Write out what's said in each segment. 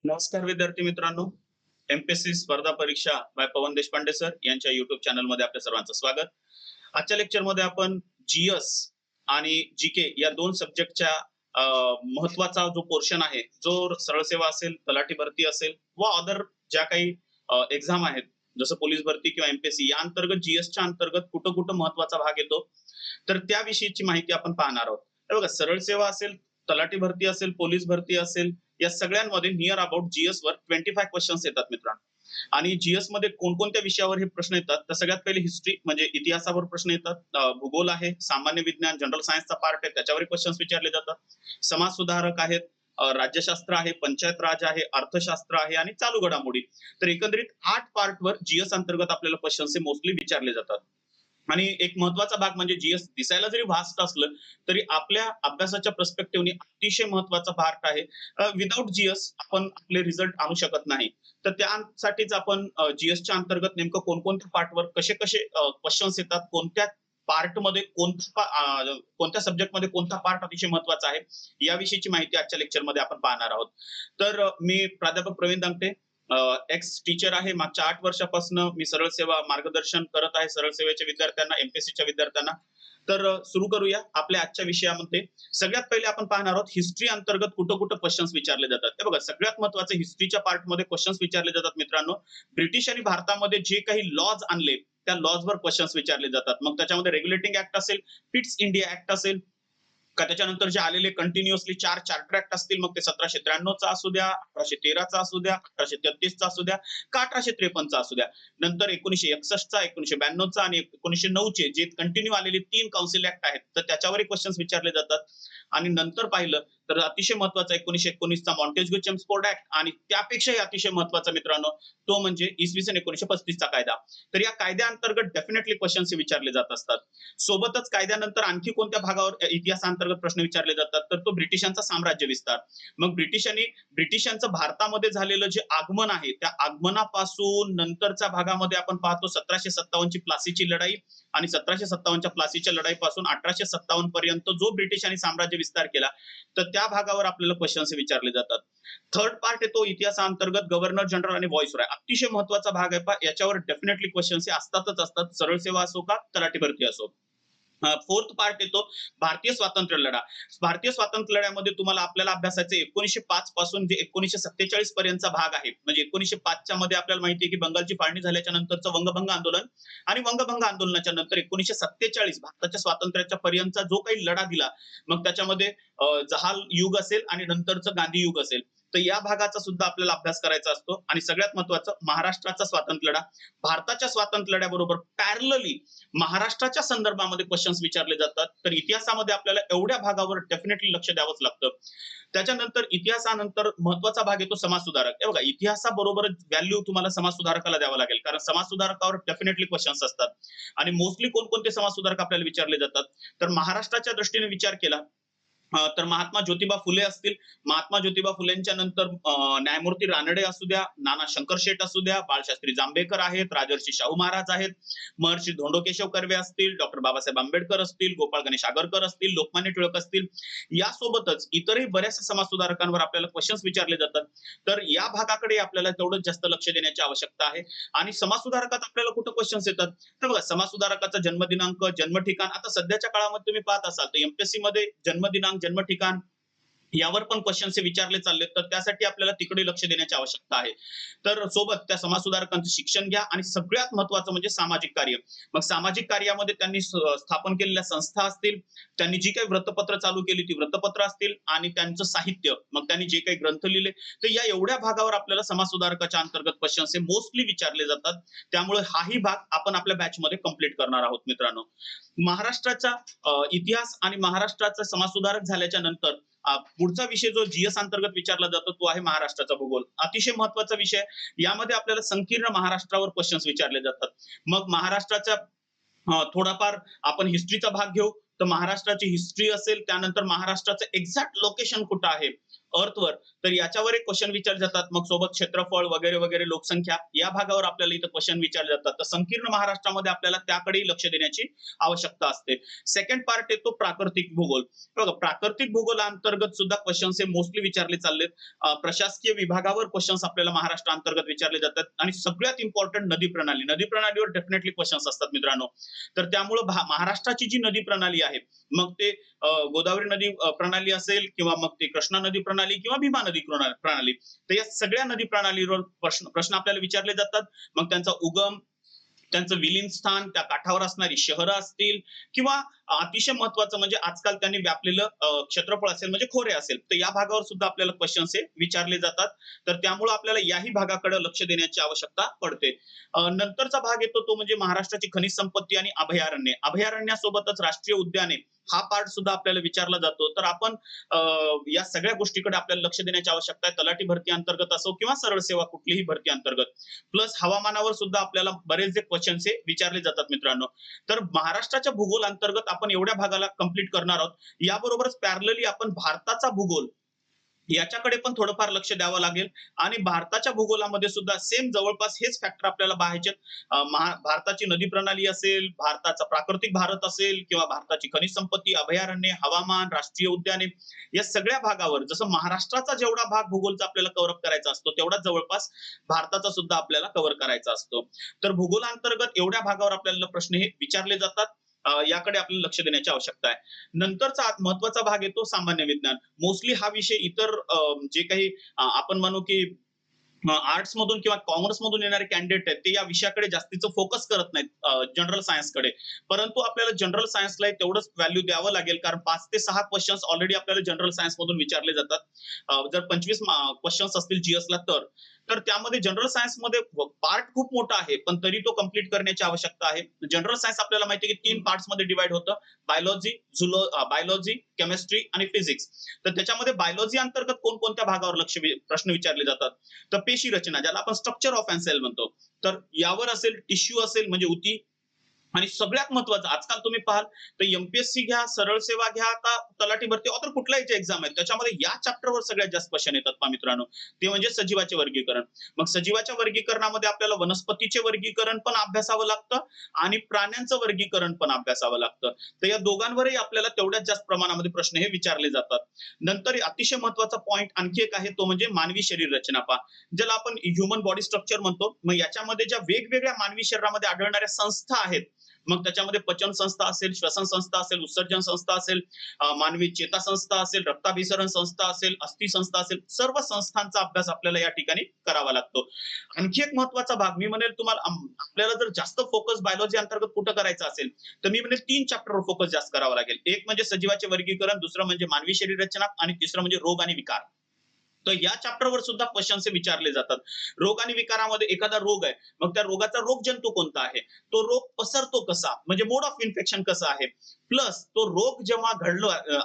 नमस्कार विद्यार्थी मित्रांनो. एमपीएससी स्पर्धा परीक्षा बाय पवन देशपांडे सर यांच्या युट्यूब चॅनलमध्ये आपल्या सर्वांचं स्वागत. आजच्या लेक्चरमध्ये आपण जीएस आणि जीके या दोन सब्जेक्टच्या महत्वाचा जो पोर्शन आहे, जो सरळ सेवा असेल, तलाठी भरती असेल व अदर ज्या काही एक्झाम आहेत, जसं पोलीस भरती किंवा एमपीएससी या अंतर्गत जीएसच्या अंतर्गत कुठं कुठं महत्वाचा भाग येतो, तर त्याविषयीची माहिती आपण पाहणार आहोत. हे बघा, सरळ सेवा असेल, तलाठी भरती असेल, पोलीस भरती असेल, या सगळ्यांमध्ये नियर अबाउट जीएस वर 25 क्वेश्चन्स येतात मित्रांनो. आणि जीएस मध्ये कोणकोणत्या विषयावर हे प्रश्न येतात, तर सगळ्यात पहिले हिस्ट्री म्हणजे इतिहासावर प्रश्न येतात, भूगोल आहे, सामान्य विज्ञान जनरल सायन्सचा पार्ट आहे त्याच्यावर क्वेश्चन्स विचारले जातात, समाज सुधारक आहेत, राज्यशास्त्र आहे, पंचायत राज आहे, अर्थशास्त्र आहे आणि चालू घडामोडी. तर एकंदरीत 8 पार्टवर जीएस अंतर्गत आपल्याला क्वेश्चन्स मोस्टली विचारले जातात. आणि एक महत्वाचा भाग म्हणजे जीएस दिसायला जरी व्हास्ट असलं तरी आपल्या अभ्यासाच्या पर्स्पेक्टिव्हने अतिशय महत्वाचा पार्ट आहे. विदाऊट जीएस आपण आपले रिझल्ट आणू शकत नाही. तर त्यासाठीच आपण जीएसच्या अंतर्गत नेमकं कोणकोणत्या पार्टवर कसे कसे क्वेश्चन्स येतात, कोणत्या पार्टमध्ये कोणत्या सब्जेक्टमध्ये कोणता पार्ट अतिशय महत्वाचा आहे, याविषयीची माहिती आजच्या लेक्चरमध्ये आपण पाहणार आहोत. तर मी प्राध्यापक प्रवीण दांगटे, एक्स टीचर आहे. मागच्या 8 वर्षापासून मी सरळ सेवा मार्गदर्शन करत आहे सरळ सेवेच्या विद्यार्थ्यांना, एमपीएससीच्या विद्यार्थ्यांना. तर सुरू करूया आपल्या आजच्या विषयामध्ये. सगळ्यात पहिले आपण पाहणार आहोत हिस्ट्री अंतर्गत कुठं कुठं क्वेश्चन्स विचारले जातात. हे बघा, सगळ्यात महत्वाचं हिस्ट्रीच्या पार्टमध्ये क्वेश्चन्स विचारले जातात मित्रांनो. ब्रिटिशांनी भारतामध्ये जे काही लॉज आणले त्या लॉजवर क्वेश्चन्स विचारले जातात. मग त्याच्यामध्ये रेग्युलेटिंग ऍक्ट असेल, पिट्स इंडिया ऍक्ट असेल, का त्याच्यानंतर जे आलेले कंटिन्युअसली 4 चार्टर ऍक्ट असतील, मग ते 1793 चा असू द्या, 1813 चा असू द्या, 1833 चा असू द्या, का 1853 चा असू द्या. नंतर 1961 चा, 1992 चा आणि 1909 चे जे कंटिन्यू आलेले 3 काउन्सिल ऍक्ट आहेत, तर त्याच्यावरही क्वेश्चन्स विचारले जातात. आणि नंतर पाहिलं तर अतिशय महत्वाचा 1919 चा मॉन्टेस्क्यू चेम्सफोर्ड ऍक्ट आणि त्यापेक्षाही अतिशय महत्वाचा मित्रांनो तो म्हणजे इसवी सन 1935 चा कायदा. तर या कायद्याअंतर्गत डेफिनेटली क्वेश्चन्स विचारले जात असतात. सोबतच कायद्यानंतर आणखी कोणत्या भागावर इतिहासांतर्गत प्रश्न विचारले जातात, तर तो ब्रिटिशांचा साम्राज्य विस्तार. मग ब्रिटिशांचं भारतामध्ये झालेलं जे आगमन आहे, त्या आगमनापासून नंतरच्या भागामध्ये आपण पाहतो 1757 ची प्लासीची लढाई आणि 1757 च्या प्लासीच्या लढाईपासून 1857 पर्यंत जो ब्रिटिशांनी साम्राज्य विस्तार केला, तर त्या भागावर आपल्याला क्वेश्चन्स विचारले जातात. थर्ड पार्ट येतो इतिहासाअंतर्गत गव्हर्नर जनरल आणि व्हॉइसरॉय. अतिशय महत्वाचा भाग आहे, याच्यावर डेफिनेटली क्वेश्चन्स असतातच असतात, सरळ सेवा असो का तलाठी भरती असो. फोर्थ पार्ट येतो भारतीय स्वातंत्र्य लढा. भारतीय स्वातंत्र्य लढ्यामध्ये तुम्हाला आपल्याला अभ्यासाचे 1905 पासून जे 1947 पर्यंतचा भाग आहे, म्हणजे 1905 च्या मध्ये आपल्याला माहिती आहे की बंगालची फाळणी झाल्याच्या नंतरचं वंगभंग आंदोलन आणि वंगभंग आंदोलनाच्या नंतर 1947 भारताच्या स्वातंत्र्याच्या पर्यंतचा जो काही लढा दिला, मग त्याच्यामध्ये जहाल युग असेल आणि नंतरचं गांधी युग असेल, तर या भागाचा सुद्धा आपल्याला अभ्यास करायचा असतो. आणि सगळ्यात महत्वाचं महाराष्ट्राचा स्वातंत्र्य लढा. भारताच्या स्वातंत्र्य लढ्याबरोबर पॅरलली महाराष्ट्राच्या संदर्भामध्ये क्वेश्चन्स विचारले जातात. तर इतिहासामध्ये आपल्याला एवढ्या भागावर डेफिनेटली लक्ष द्यावंच लागतं. त्याच्यानंतर इतिहासानंतर महत्वाचा भाग येतो समाज सुधारक. हे बघा, इतिहासाबरोबर व्हॅल्यू तुम्हाला समाज सुधारकाला द्यावा लागेल, कारण समाज सुधारकावर डेफिनेटली क्वेश्चन्स असतात. आणि मोस्टली कोणकोणते समाज सुधारक आपल्याला विचारले जातात, तर महाराष्ट्राच्या दृष्टीने विचार केला तर महात्मा ज्योतिबा फुले असतील. महात्मा ज्योतिबा फुलेंच्या नंतर न्यायमूर्ती रानडे असू द्या, नाना शंकरशेठ असू द्या, बाळशास्त्री जांभेकर आहेत, राजर्षी शाहू महाराज आहेत, महर्षी धोंडो केशव कर्वे असतील, डॉक्टर बाबासाहेब आंबेडकर असतील, गोपाळ गणेश आगरकर असतील, लोकमान्य टिळक असतील. यासोबतच इतरही बऱ्याचशा समाज सुधारकांवर आपल्याला क्वेश्चन्स विचारले जातात. तर या भागाकडे आपल्याला तेवढं जास्त लक्ष देण्याची आवश्यकता आहे. आणि समाज सुधारकात आपल्याला कुठं क्वेश्चन्स येतात, तर बघा, समाज सुधारकाचा जन्म दिनांक, जन्म ठिकाण. आता सध्याच्या काळामध्ये तुम्ही पाहत असाल तर एमपीएससी मध्ये जन्म दिनांक, जन्म ठिकाण यावर पण क्वेश्चन्स विचारले चालले, तर त्यासाठी आपल्याला तिकडे लक्ष देण्याची आवश्यकता आहे. तर सोबत त्या समाज सुधारकांचं शिक्षण घ्या आणि सगळ्यात महत्वाचं म्हणजे सामाजिक कार्य. मग सामाजिक कार्यामध्ये त्यांनी स्थापन केलेल्या संस्था असतील, त्यांनी जी काही वृत्तपत्र चालू केली ती वृत्तपत्र असतील आणि त्यांचं साहित्य, मग त्यांनी जे काही ग्रंथ लिहिले, तर या एवढ्या भागावर आपल्याला समाज सुधारकाच्या अंतर्गत क्वेश्चन्स हे मोस्टली विचारले जातात. त्यामुळे हाही भाग आपण आपल्या बॅच मध्ये कंप्लीट करणार आहोत मित्रांनो. महाराष्ट्राचा इतिहास आणि महाराष्ट्राचा समाज सुधारक झाल्याच्या नंतर पुढचा विषय जो जीएस अंतर्गत विचारला जातो तो आहे महाराष्ट्राचा भूगोल. अतिशय महत्वाचा विषय. यामध्ये आपल्याला संकीर्ण महाराष्ट्रावर क्वेश्चन्स विचारले जातात. मग महाराष्ट्राच्या थोडाफार आपण हिस्ट्रीचा भाग घेऊ, तर महाराष्ट्राची हिस्ट्री असेल, त्यानंतर महाराष्ट्राचं एक्झॅक्ट लोकेशन कुठं आहे अर्थवर, तर याच्यावर एक क्वेश्चन विचारले जातात. मग सोबत क्षेत्रफळ वगैरे वगैरे, लोकसंख्या या भागावर आपल्याला इथं क्वेश्चन विचारले जातात. तर संकीर्ण महाराष्ट्रामध्ये आपल्याला त्याकडेही लक्ष देण्याची आवश्यकता असते. सेकंड पार्ट येतो प्राकृतिक भूगोल. बघा, प्राकृतिक भूगोलांतर्गत सुद्धा क्वेश्चन्स हे मोस्टली विचारले चाललेत. प्रशासकीय विभागावर क्वेश्चन्स आपल्याला महाराष्ट्राअंतर्गत विचारले जातात आणि सगळ्यात इम्पॉर्टंट नदी प्रणाली. नदी प्रणालीवर डेफिनेटली क्वेश्चन्स असतात मित्रांनो. तर त्यामुळे महाराष्ट्राची जी नदी प्रणाली आहे, मग ते गोदावरी नदी प्रणाली असेल किंवा मग ते कृष्णा नदी प्रणाली किंवा भीमा नदी प्रणाली, तर या सगळ्या नदी प्रणालीवर प्रश्न आपल्याला विचारले जातात. मग त्यांचा उगम, त्यांचं विलीन स्थान, त्या काठावर असणारी शहरं असतील किंवा अतिशय महत्वाचं म्हणजे आजकाल त्यांनी व्यापलेलं क्षेत्रफळ असेल म्हणजे खोरे असेल, तर या भागावर सुद्धा आपल्याला क्वेश्चन्स हे विचारले जातात. तर त्यामुळे आपल्याला याही भागाकडे लक्ष देण्याची आवश्यकता पडते. नंतरचा भाग येतो तो म्हणजे महाराष्ट्राची खनिज संपत्ती आणि अभयारण्ये. अभयारण्यासोबतच राष्ट्रीय उद्याने हा पार्ट सुद्धा आपल्याला विचारला जातो. तर आपण या सगळ्या गोष्टीकडे आपल्याला लक्ष देण्याची आवश्यकता आहे. तलाठी भरती अंतर्गत असो किंवा सरळ सेवा कुठलीही भरती अंतर्गत. प्लस हवामानावर सुद्धा आपल्याला बरेचसे क्वेश्चन्स हे विचारले जातात मित्रांनो. तर महाराष्ट्राच्या भूगोल अंतर्गत आपण एवढ्या भागाला कंप्लीट करणार आहोत. याबरोबरच पॅरलली आपण भारताचा भूगोल याच्याकडे पण थोडंफार लक्ष द्यावं लागेल आणि भारताच्या भूगोलामध्ये सुद्धा सेम जवळपास हेच फॅक्टर आपल्याला पाहायचे. भारताची नदी प्रणाली असेल, भारताचा प्राकृतिक भारत असेल किंवा भारताची खनिज संपत्ती, अभयारण्ये, हवामान, राष्ट्रीय उद्याने, या सगळ्या भागावर जसं महाराष्ट्राचा जेवढा भाग भूगोलचा आपल्याला कव्हर अप करायचा असतो, तेवढाच जवळपास भारताचा सुद्धा आपल्याला कव्हर करायचा असतो. तर भूगोलांतर्गत एवढ्या भागावर आपल्याला प्रश्न हे विचारले जातात. याकडे आपल्याला लक्ष देण्याची आवश्यकता आहे. नंतरचा महत्वाचा भाग येतो सामान्य विज्ञान. मोस्टली हा विषय इतर जे काही आपण म्हणू की आर्ट्स मधून किंवा कॉमर्स मधून येणारे कॅन्डिडेट आहेत, ते या विषयाकडे जास्तीचं फोकस करत नाहीत जनरल सायन्सकडे. परंतु आपल्याला जनरल सायन्सला तेवढंच व्हॅल्यू द्यावं लागेल, कारण 5 ते 6 क्वेश्चन्स ऑलरेडी आपल्याला जनरल सायन्स मधून विचारले जातात. जर 25 क्वेश्चन्स असतील जीएसला तर त्यामध्ये जनरल सायन्स मध्ये पार्ट खूप मोठा आहे, पण तरी तो कम्प्लीट करण्याची आवश्यकता आहे. जनरल सायन्स आपल्याला माहिती आहे की 3 पार्ट्स मध्ये डिवाइड होतं: बायोलॉजी, केमिस्ट्री आणि फिजिक्स. तर त्याच्यामध्ये बायोलॉजी अंतर्गत कोणकोणत्या भागावर प्रश्न विचारले जातात, तर पेशी रचना, ज्याला आपण स्ट्रक्चर ऑफ अन सेल म्हणतो, तर यावर असेल. टिश्यू असेल म्हणजे उती. आणि सगळ्यात महत्वाचं आजकाल तुम्ही पाहाल तर एमपीएससी घ्या, सरळ सेवा घ्या, का तलाठी भरती, तर कुठलाही जे एक्झाम आहे त्याच्यामध्ये या चॅप्टरवर सगळ्यात जास्त क्वेश्चन येतात पहा मित्रांनो. ते म्हणजे सजीवाचे वर्गीकरण. मग सजीवाच्या वर्गीकरणामध्ये आपल्याला वनस्पतीचे वर्गीकरण पण अभ्यासावं लागतं आणि प्राण्यांचं वर्गीकरण पण अभ्यासावं लागतं. तर या दोघांवरही आपल्याला तेवढ्याच जास्त प्रमाणामध्ये प्रश्न हे विचारले जातात. नंतर अतिशय महत्वाचा पॉईंट आणखी एक आहे, तो म्हणजे मानवी शरीर रचना पहा, ज्याला आपण ह्युमन बॉडी स्ट्रक्चर म्हणतो. मग याच्यामध्ये ज्या वेगवेगळ्या मानवी शरीरामध्ये आढळणाऱ्या संस्था आहेत, मग त्याच्यामध्ये पचन संस्था असेल, श्वसन संस्था असेल, उत्सर्जन संस्था असेल, मानवी चेता संस्था असेल, रक्ताभिसरण संस्था असेल, अस्थि संस्था असेल, सर्व संस्थांचा अभ्यास आपल्याला या ठिकाणी करावा लागतो. आणखी एक महत्वाचा भाग मी म्हणेल तुम्हाला, आपल्याला जर जास्त फोकस बायोलॉजी अंतर्गत कुठं करायचा असेल, तर मी म्हणेल 3 चॅप्टरवर फोकस जास्त करावा लागेल. एक म्हणजे सजीवाचे वर्गीकरण, दुसरं म्हणजे मानवी शरीर रचना आणि तिसरं म्हणजे रोग आणि विकार. तर या चॅप्टरवर सुद्धा क्वेश्चन्स विचारले जातात. रोग आणि विकारामध्ये एखादा रोग आहे, मग त्या रोगाचा रोगजंतू कोणता आहे, तो रोग पसरतो कसा, म्हणजे मोड ऑफ इन्फेक्शन कसं आहे, प्लस तो रोग जेव्हा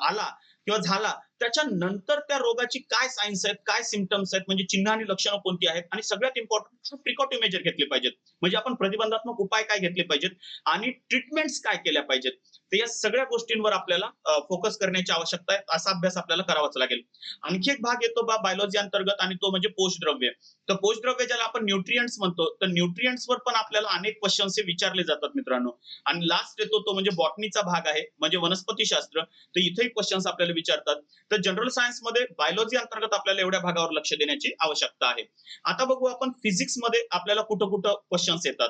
आला किंवा झाला त्याच्यानंतर त्या रोगाची काय सायन्स आहेत, काय सिम्पटम्स आहेत, म्हणजे चिन्ह आणि लक्षणं कोणती आहेत, आणि सगळ्यात इम्पॉर्टंट प्रिकॉटिव्ह मेजर घेतले पाहिजेत, म्हणजे आपण प्रतिबंधात्मक उपाय काय घेतले पाहिजेत आणि ट्रीटमेंट्स काय केल्या पाहिजेत. तर या सगळ्या गोष्टींवर आपल्याला फोकस करण्याची आवश्यकता आहे. असा अभ्यास आपल्याला करावाच लागेल. आणखी एक भाग येतो बायोलॉजी अंतर्गत आणि तो म्हणजे पोषद्रव्य. तर पोषद्रव्य ज्याला आपण न्यूट्रिएंट्स म्हणतो, तर न्यूट्रिएंट्सवर पण आपल्याला अनेक क्वेश्चन्स विचारले जातात मित्रांनो. आणि लास्ट येतो तो म्हणजे बॉटनीचा भाग आहे, म्हणजे वनस्पतीशास्त्र. तर इथेही क्वेश्चन्स आपल्याला विचारतात. तर जनरल सायन्स मध्ये बायोलॉजी अंतर्गत आपल्याला एवढ्या भागावर लक्ष देण्याची आवश्यकता आहे. आता बघू आपण फिजिक्स मध्ये आपल्याला कुठं कुठं क्वेश्चन्स येतात.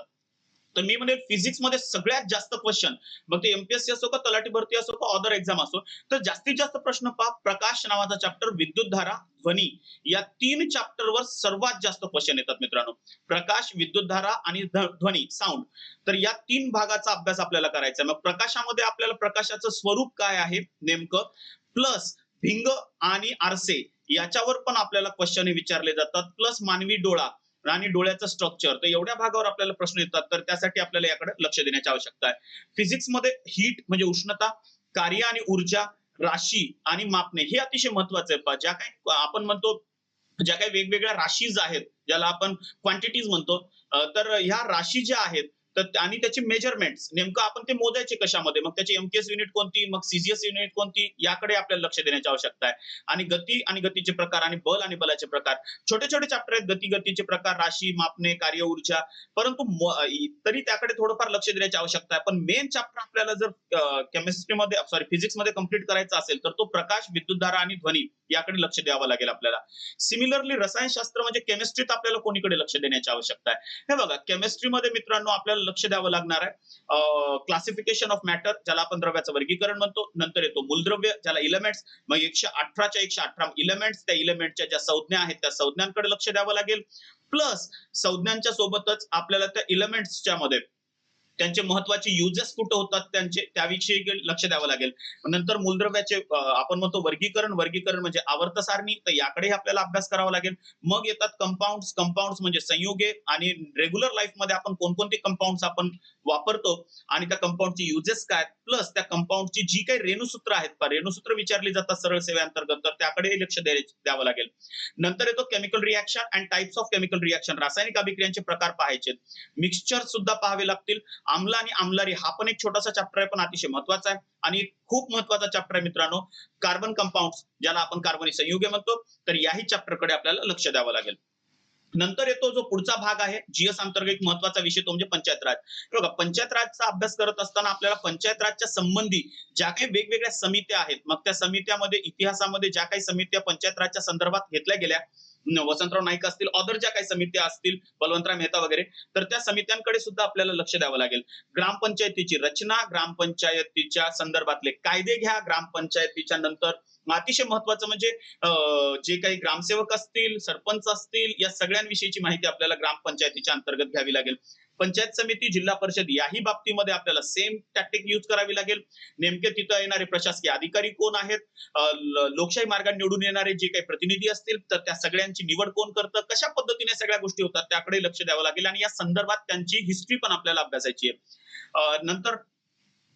तर मी म्हणेल फिजिक्स मध्ये सगळ्यात जास्त क्वेश्चन, मग ते एमपीएससी असो का तलाठी भरती असो का अदर एक्झाम असो, तर जास्तीत जास्त प्रश्न पहा प्रकाश नावाचा चॅप्टर, विद्युत धारा, ध्वनी, या 3 चॅप्टरवर सर्वात जास्त क्वेश्चन येतात मित्रांनो. प्रकाश, विद्युत धारा आणि ध्वनी, साऊंड. तर या 3 भागाचा अभ्यास आपल्याला करायचा आहे. मग प्रकाशामध्ये आपल्याला प्रकाशाचं स्वरूप काय आहे नेमकं, प्लस भिंग आणि आरसे याच्यावर पण आपल्याला क्वेश्चन विचारले जातात, प्लस मानवी डोळा आणि डोळ्याचं स्ट्रक्चर. तर एवढ्या भागावर आपल्याला प्रश्न येतात. तर त्यासाठी आपल्याला याकडे लक्ष देण्याची आवश्यकता आहे. फिजिक्स मध्ये हीट म्हणजे उष्णता, कार्य आणि ऊर्जा, राशी आणि मापने हे अतिशय महत्वाचं आहे. ज्या काही आपण म्हणतो, ज्या काही वेगवेगळ्या राशीज आहेत, ज्याला आपण क्वांटिटीज म्हणतो, तर ह्या राशी ज्या आहेत तर आणि त्याची मेजरमेंट्स नेमकं आपण ते मोजायचे कशामध्ये, मग त्याची एमकेएस युनिट कोणती, मग सीजीएस युनिट कोणती, याकडे आपल्याला लक्ष देण्याची आवश्यकता आहे. आणि गती आणि गतीचे प्रकार आणि बल आणि बलाचे प्रकार, छोटे छोटे चॅप्टर आहेत. गतीचे प्रकार, राशी, मापने, कार्य, ऊर्जा, परंतु तरी त्याकडे थोडंफार लक्ष देण्याची आवश्यकता आहे. पण मेन चॅप्टर आपल्याला जर केमिस्ट्रीमध्ये सॉरी फिजिक्समध्ये कंप्लीट करायचा असेल तर तो प्रकाश, विद्युतधारा आणि ध्वनी याकडे लक्ष द्यावं लागेल आपल्याला. सिमिलरली रसायनशास्त्र म्हणजे केमिस्ट्रीत आपल्याला कोणीकडे लक्ष देण्याची आवश्यकता आहे. हे बघा, केमिस्ट्रीमध्ये मित्रांनो आपल्याला लक्ष द्यावं लागणार आहे क्लासिफिकेशन ऑफ मॅटर, ज्याला आपण द्रव्याचं वर्गीकरण म्हणतो. नंतर येतो मूलद्रव्य, ज्याला इलेमेंट्स, मग 118च्या 118 इलेमेंट्स, त्या इलेमेंटच्या ज्या संज्ञा आहेत त्या संज्ञांकडे लक्ष द्यावं लागेल. प्लस संज्ञांच्या सोबतच आपल्याला त्या इलेमेंट्सच्या मध्ये त्यांचे महत्वाचे युजेस कुठे होतात त्यांचे, त्याविषयी लक्ष द्यावं लागेल. नंतर मूलद्रव्याचे आपण म्हणतो वर्गीकरण म्हणजे आवर्त सारणी, तर याकडे आपल्याला अभ्यास करावा लागेल. मग येतात कंपाऊंड्स म्हणजे संयुगे, आणि रेग्युलर लाईफ मध्ये आपण कोणकोणते कंपाऊंड्स आपण वापरतो आणि त्या कंपाऊंडचे युजेस काय, प्लस त्या कंपाऊंडची जी काही रेणुसूत्र आहेत, रेणुसूत्र विचारली जातात सरळ सेवेअंतर्गत, तर त्याकडे लक्ष द्यावं लागेल. नंतर येतो chemical reaction and types of chemical reaction, रासायनिक अभिक्रियांचे प्रकार पाहायचे. मिक्सचर सुद्धा पाहावे लागतील. आम्ल आणि आम्लारी हा पण एक छोटासा चॅप्टर आहे, पण अतिशय महत्वाचा आहे. आणि खूप महत्वाचा चॅप्टर आहे मित्रांनो, कार्बन कंपाऊंड्स, ज्याला आपण कार्बनी संयुगे म्हणतो, तर याही चॅप्टरकडे आपल्याला लक्ष द्यावं लागेल. नंतर येतो जो पुढचा भाग आहे जीएस अंतर्गत एक महत्वाचा विषय, तो म्हणजे पंचायत राज. बघा, पंचायत राजचा अभ्यास करत असताना आपल्याला पंचायत राजच्या संबंधी ज्या काही वेगवेगळ्या समित्या आहेत, मग त्या समित्यामध्ये इतिहासामध्ये ज्या काही समित्या पंचायत राजच्या संदर्भात घेतल्या गेल्या, वसंतराव नाईक असतील, ऑदर ज्या काही समित्या असतील, बलवंतराव मेहता वगैरे, तर त्या समित्यांकडे सुद्धा आपल्याला लक्ष द्यावं लागेल. ग्रामपंचायतीची रचना, ग्रामपंचायतीच्या संदर्भातले कायदे घ्या, ग्रामपंचायतीच्या नंतर अतिशय महत्वाचं म्हणजे जे काही ग्रामसेवक असतील, सरपंच असतील, या सगळ्यांविषयीची माहिती आपल्याला ग्रामपंचायतीच्या अंतर्गत घ्यावी लागेल. पंचायत समिती, जिल्हा परिषद याही बाबतीमध्ये आपल्याला सेम टॅक्टिक यूज करावी लागेल. नेमके तिथं येणारे प्रशासकीय अधिकारी कोण आहेत, लोकशाही मार्गाने निवडून येणारे जे काही प्रतिनिधी असतील, तर त्या सगळ्यांची निवड कोण करतं, कशा पद्धतीने सगळ्या गोष्टी होतात, त्याकडे लक्ष द्यावं लागेल. आणि या संदर्भात त्यांची हिस्ट्री पण आपल्याला अभ्यासायची आहे. नंतर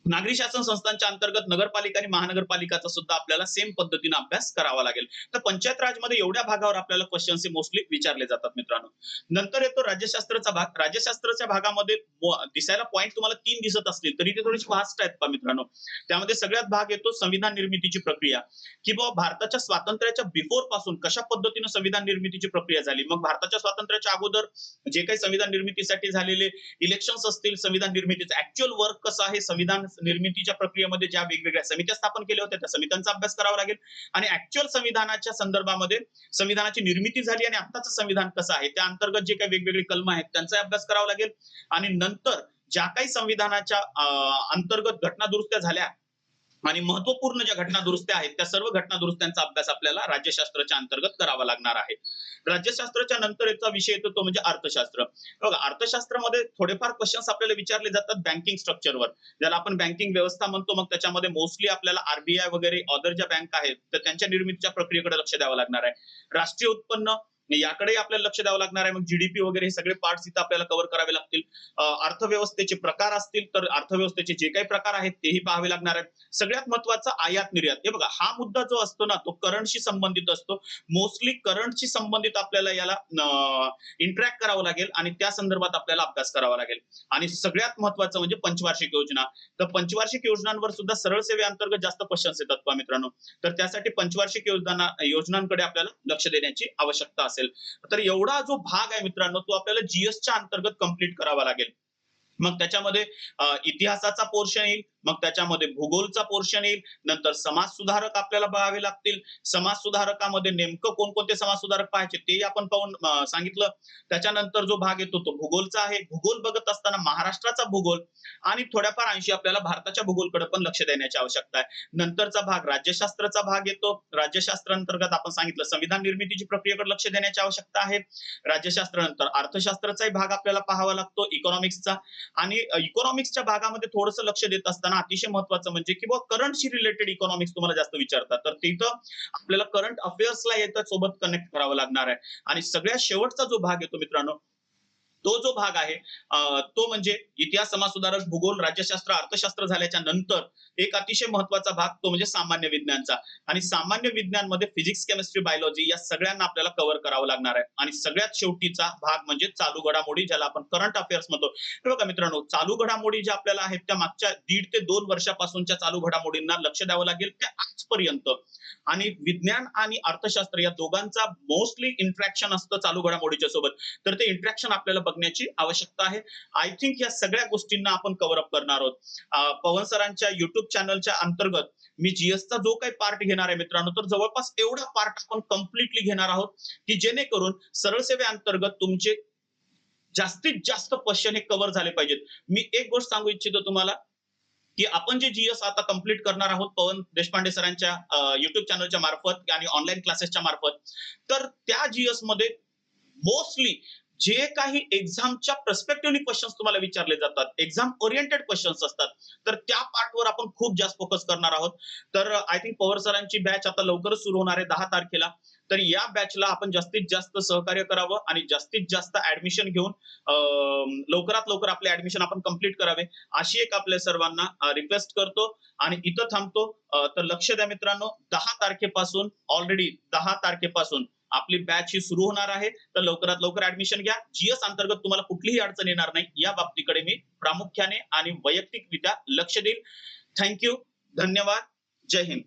नागरी शासन संस्थांच्या अंतर्गत नगरपालिका आणि महानगरपालिकाचा सुद्धा आपल्याला सेम पद्धतीने अभ्यास करावा लागेल. तर पंचायत राजमध्ये एवढ्या भागावर आपल्याला क्वेश्चन्स मोस्टली विचारले जातात मित्रांनो. नंतर येतो राज्यशास्त्राचा भाग. राज्यशास्त्राच्या भागामध्ये दिसायला पॉईंट तुम्हाला 3 दिसत असतील तरी ते थोडेसे फास्ट आहेत पहा मित्रांनो. त्यामध्ये सगळ्यात भाग येतो संविधान निर्मितीची प्रक्रिया, की बाबा भारताच्या स्वातंत्र्याच्या बिफोर पासून कशा पद्धतीने संविधान निर्मितीची प्रक्रिया झाली, मग भारताच्या स्वातंत्र्याच्या अगोदर जे काही संविधान निर्मितीसाठी झालेले इलेक्शन्स असतील, संविधान निर्मितीचं ऍक्च्युअल वर्क कसं आहे, संविधान निर्मितीच्या प्रक्रियेमध्ये ज्या वेगवेगळ्या समित्या स्थापन केल्या होत्या त्या समित्यांचा अभ्यास करावा लागेल. आणि ऍक्च्युअल संविधानाच्या संदर्भामध्ये संविधानाची निर्मिती झाली आणि आत्ताचं संविधान कसं आहे, त्या अंतर्गत जे काही वेगवेगळे कलम आहेत त्यांचा अभ्यास करावा लागेल. आणि नंतर ज्या काही संविधानाच्या अंतर्गत घटना दुरुस्त्या झाल्या आणि महत्वपूर्ण ज्या घटना दुरुस्त्या आहेत त्या सर्व घटना दुरुस्त्यांचा अभ्यास आपल्याला राज्यशास्त्राच्या अंतर्गत करावा लागणार आहे. राज्यशास्त्राच्या नंतर याचा विषय येतो तो म्हणजे अर्थशास्त्र. बघा, अर्थशास्त्रामध्ये थोडेफार क्वेश्चन्स आपल्याला विचारले जातात बँकिंग स्ट्रक्चरवर, ज्याला आपण बँकिंग व्यवस्था म्हणतो. मग त्याच्यामध्ये मोस्टली आपल्याला आरबीआय वगैरे अदर ज्या बँक आहेत तर त्यांच्या निर्मितीच्या प्रक्रियेकडे लक्ष द्यावं लागणार आहे. राष्ट्रीय उत्पन्न याकडे आपल्याला लक्ष द्यावं लागणार आहे. मग जीडीपी वगैरे हे सगळे पार्ट्स इथं आपल्याला कव्हर करावे लागतील. अर्थव्यवस्थेचे प्रकार असतील तर अर्थव्यवस्थेचे जे काही प्रकार आहेत तेही पाहावे लागणार आहेत. सगळ्यात महत्वाचा आयात निर्यात. हे बघा, हा मुद्दा जो असतो ना तो करंटशी संबंधित असतो. मोस्टली करंटशी संबंधित आपल्याला याला इंटरॅक्ट करावं लागेल आणि त्या संदर्भात आपल्याला अभ्यास करावा लागेल. आणि सगळ्यात महत्वाचं म्हणजे पंचवार्षिक योजना. तर पंचवार्षिक योजनांवर सुद्धा सरळ सेवेअंतर्गत जास्त क्वेश्चन्स येतात पहा मित्रांनो. तर त्यासाठी पंचवार्षिक योजनांकडे आपल्याला लक्ष देण्याची आवश्यकता असेल. तर एवढा जो भाग आहे मित्रांनो तो आपल्याला जीएसच्या अंतर्गत कंप्लीट करावा लागेल. मग त्याच्यामध्ये इतिहासाचा पोर्शन येईल, मग त्याच्यामध्ये भूगोलचा पोर्शन येईल, नंतर समाज सुधारक आपल्याला बघावे लागतील. समाज सुधारकामध्ये नेमकं कोणकोणते समाज सुधारक पाहायचे ते आपण पाहून सांगितलं. त्याच्यानंतर जो भाग येतो तो भूगोलचा आहे. भूगोल बघत असताना महाराष्ट्राचा भूगोल आणि थोड्याफार अंशी आपल्याला भारताच्या भूगोलकडे पण लक्ष देण्याची आवश्यकता आहे. नंतरचा भाग राज्यशास्त्राचा भाग येतो. राज्यशास्त्रांतर्गत आपण सांगितलं संविधान निर्मितीची प्रक्रियेकडे लक्ष देण्याची आवश्यकता आहे. राज्यशास्त्रानंतर अर्थशास्त्राचाही भाग आपल्याला पाहावा लागतो, इकॉनॉमिक्सचा. आणि इकॉनॉमिक्सच्या भागामध्ये थोडंसं लक्ष देत असताना अतिशय महत्वाचं म्हणजे की करंटशी रिलेटेड इकॉनॉमिक्स तुम्हाला जास्त विचारतात, तर तिथं आपल्याला करंट अफेअर्सला याच्या सोबत कनेक्ट करावं लागणार आहे. आणि सगळ्यात शेवटचा जो भाग येतो मित्रांनो तो जो भाग आहे तो म्हणजे इतिहास, समाजसुधारक, भूगोल, राज्यशास्त्र, अर्थशास्त्र झाल्याच्या नंतर एक अतिशय महत्त्वाचा भाग तो म्हणजे सामान्य विज्ञानचा. आणि सामान्य विज्ञानमध्ये फिजिक्स, केमिस्ट्री, बायोलॉजी या सगळ्यांना आपल्याला कव्हर करावं लागणार आहे. आणि सगळ्यात शेवटीचा भाग म्हणजे चालू घडामोडी, ज्याला आपण करंट अफेअर्स म्हणतो. हे बघा मित्रांनो, चालू घडामोडी ज्या आपल्याला आहेत त्या मागच्या 1.5 ते 2 वर्षापासूनच्या चालू घडामोडींना लक्ष द्यावं लागेल त्या आजपर्यंत. आणि विज्ञान आणि अर्थशास्त्र या दोघांचा मोस्टली इंटरॅक्शन असतं चालू घडामोडीच्या सोबत. तर ते इंटरॅक्शन आपल्याला बघण्याची आवश्यकता आहे. आय थिंक या सगळ्या गोष्टींना आपण कव्हर अप करणार आहोत. पवन सरांच्या युट्यूब चॅनलच्या अंतर्गत मी जीएसचा जो काही पार्ट घेणार आहे मित्रांनो, तर जवळपास एवढा पार्ट आपण कम्प्लिटली घेणार आहोत की जेणेकरून सरळ सेवेअंतर्गत तुमचे जास्तीत जास्त क्वेश्चन हे कव्हर झाले पाहिजेत. मी एक गोष्ट सांगू इच्छितो तुम्हाला, की आपण जे जीएस आता कंप्लीट करणार आहोत पवन देशपांडे सरांच्या युट्यूब चॅनलच्या मार्फत आणि ऑनलाईन क्लासेसच्या मार्फत, तर त्या जीएस मध्ये मोस्टली जे काही एक्झामच्या पर्स्पेक्टिव्हली क्वेश्चन्स तुम्हाला विचारले जातात, एक्झाम ओरिएंटेड क्वेश्चन्स असतात, तर त्या पार्टवर आपण खूप जास्त फोकस करणार आहोत. तर आय थिंक पवार सरांची बॅच आता लवकरच सुरू होणार आहे 10 तारखेला. तर या बॅचला आपण जास्तीत जास्त सहकार्य करावं आणि जास्तीत जास्त ऍडमिशन घेऊन लवकरात लवकर आपले ऍडमिशन आपण कंप्लीट करावे, अशी एक आपल्या सर्वांना रिक्वेस्ट करतो आणि इथं थांबतो. तर लक्ष द्या मित्रांनो, 10 तारखेपासून ऑलरेडी 10 तारखेपासून आपली बॅच ही सुरू होणार आहे. तर लवकरात लवकर ऍडमिशन घ्या. जीएस अंतर्गत तुम्हाला कुठलीही अडचण येणार नाही, या बाबतीकडे मी प्रामुख्याने आणि वैयक्तिकरित्या लक्ष देईल. थँक्यू. धन्यवाद. जय हिंद.